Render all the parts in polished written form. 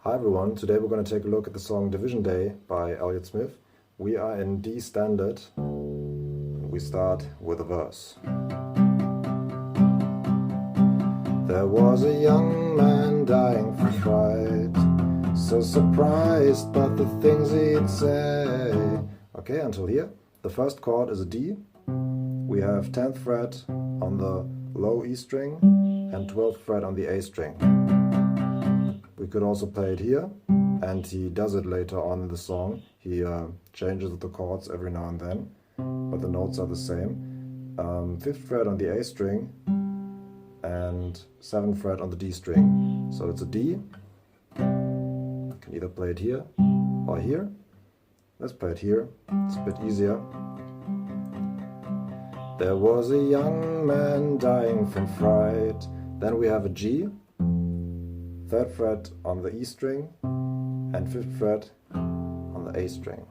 Hi everyone, today we're going to take a look at the song Division Day by Elliott. We are in D standard. We start with a verse. There was a young man dying from fright, so surprised by the things he'd say. Okay, until here. The first chord is a D. We have 10th fret on the low E string and 12th fret on the A string. We could also play it here, and he does it later on in the song. He changes the chords every now and then, but the notes are the same. 5th fret on the A string and 7th fret on the D string. So it's a D. You can either play it here or here. Let's play it here, it's a bit easier. There was a young man dying from fright. Then we have a G, 3rd fret on the E string and 5th fret on the A string.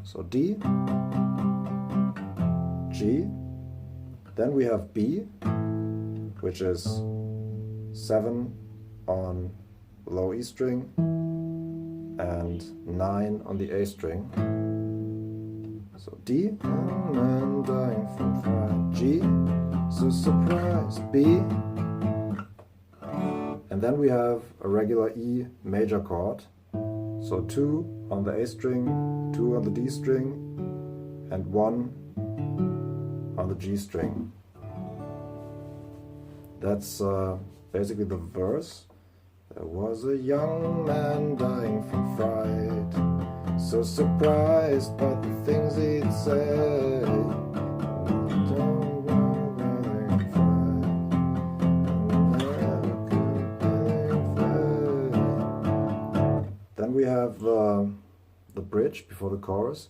So D, G, then we have B, which is 7 on low E string and 9 on the A string. So D, man dying from fright, G, so surprised, B, and then we have a regular E major chord. So 2 on the A string, 2 on the D string, and 1 on the G string. That's basically the verse. There was a young man dying from fright, so surprised by the things he'd say. Then we have the bridge before the chorus,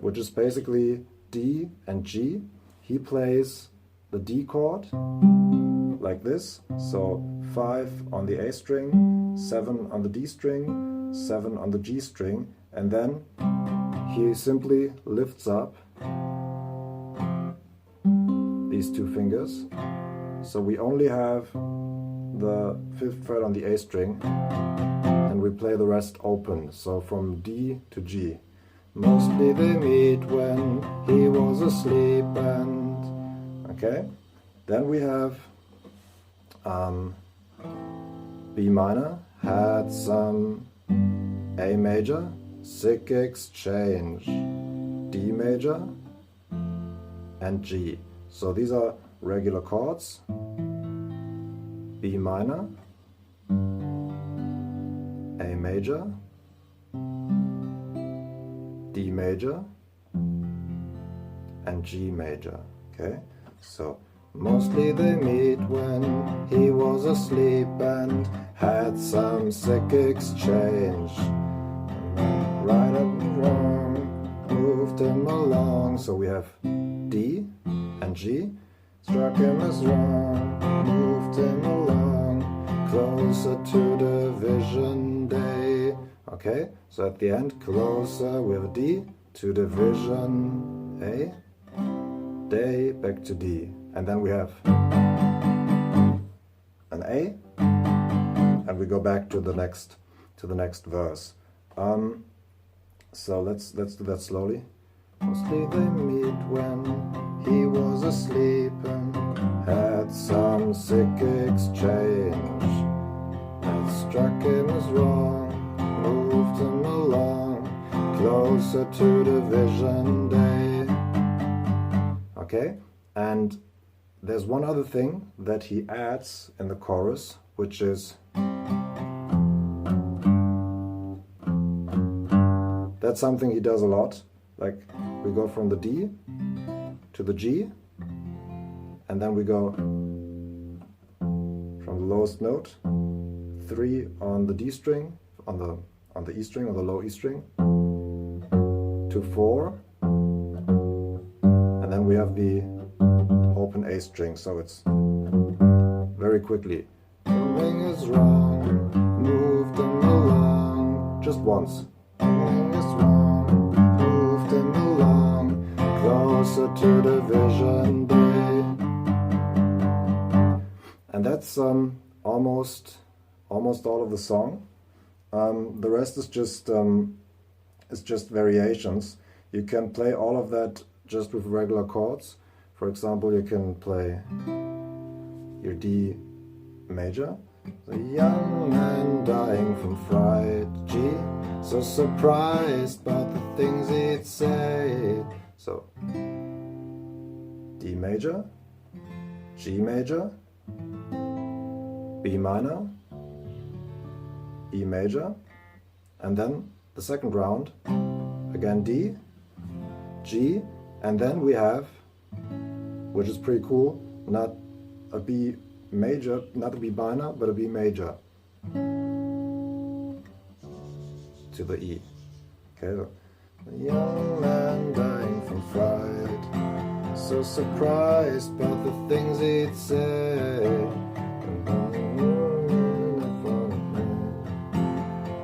which is basically D and G. He plays the D chord like this, so 5 on the A string, 7 on the D string, 7 on the G string, and then he simply lifts up these 2 fingers. So we only have the 5th fret on the A string, and we play the rest open, so from D to G. Mostly they meet when he was asleep, and okay. Then we have B minor, had some A major, sick exchange, D major, and G. So these are regular chords. B minor, A major, D major, and G major. Okay, so mostly they meet when he was asleep and had some sick exchange. Right and wrong, moved him along. So we have D and G, struck him as wrong, moved him along, closer to Division Day. Okay, so at the end, closer, we have a D to Division A, Day, back to D. And then we have an A, and we go back to the next verse. So let's do that slowly. Mostly they meet when he was asleep and had some sick exchange that struck him as wrong, moved him along, closer to Division Day. Okay, and there's one other thing that he adds in the chorus, which is that's something he does a lot. Like we go from the D to the G, and then we go from the lowest note, 3 on the D string, on the E string, on the low E string, to 4, and then we have the open A string, so it's very quickly. Something is wrong, moved him along, just once. Something is wrong, moved him along, closer to Division Day. And that's almost all of the song. The rest is just variations. You can play all of that just with regular chords. For example, you can play your D major. The young man dying from fright. G, so surprised about the things he'd say. So D major, G major, B minor, E major, and then the second round, again D, G, and then we have, which is pretty cool, not a B major, not a B minor, but a B major to the E. Okay, so the young man dying from fright, so surprised about the things he'd say.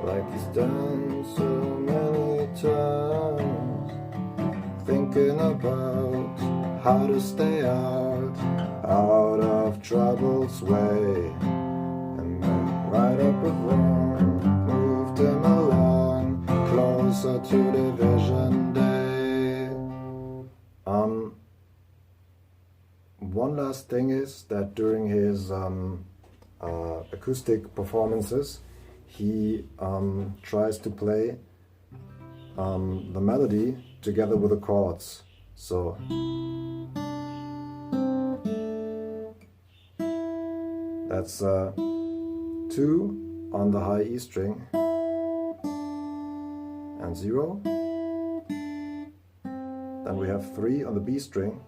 Like he's done so many times, thinking about how to stay out of trouble's way. And then right up with wrong, moved him along, closer to division day. One last thing is that during his acoustic performances, he tries to play the melody together with the chords. So that's 2 on the high E string and 0. Then we have 3 on the B string.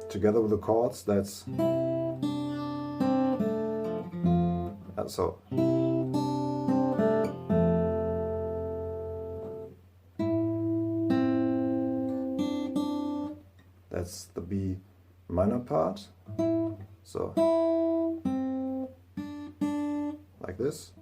Together with the chords, that's so. That's the B minor part. So like this.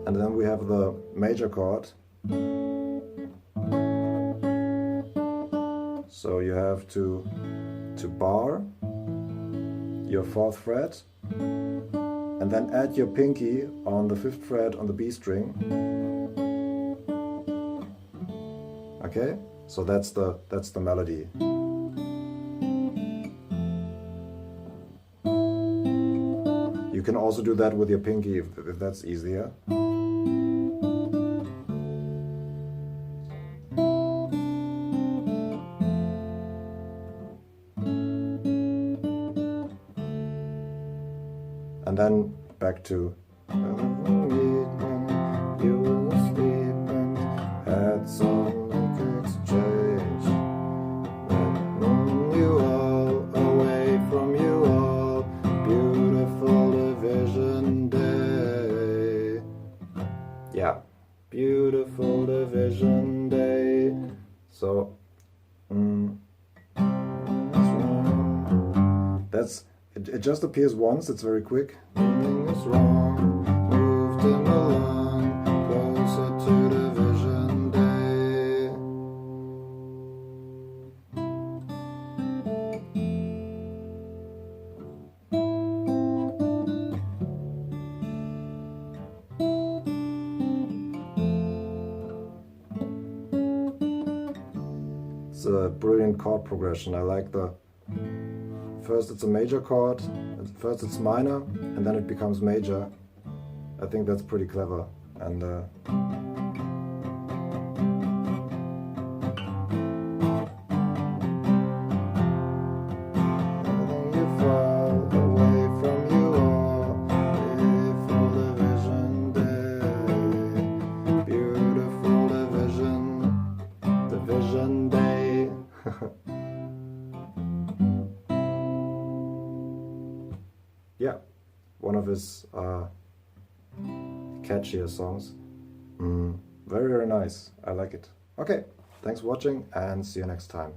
And then we have the major chord. So you have to bar your 4th fret and then add your pinky on the 5th fret on the B string. Okay? So that's the melody. You can also do that with your pinky if that's easier. And then back to you were asleep and had some exchange. When you all away from you all, beautiful division day. Yeah, beautiful division day. So that's it just appears once, it's very quick. Something is wrong, moved him along, closer to division day. It's a brilliant chord progression. I like the first it's a major chord, first it's minor, and then it becomes major. I think that's pretty clever. And you fall away from you all, beautiful division day, beautiful division day. Yeah, one of his catchier songs. Very, very nice. I like it. Okay, thanks for watching and see you next time.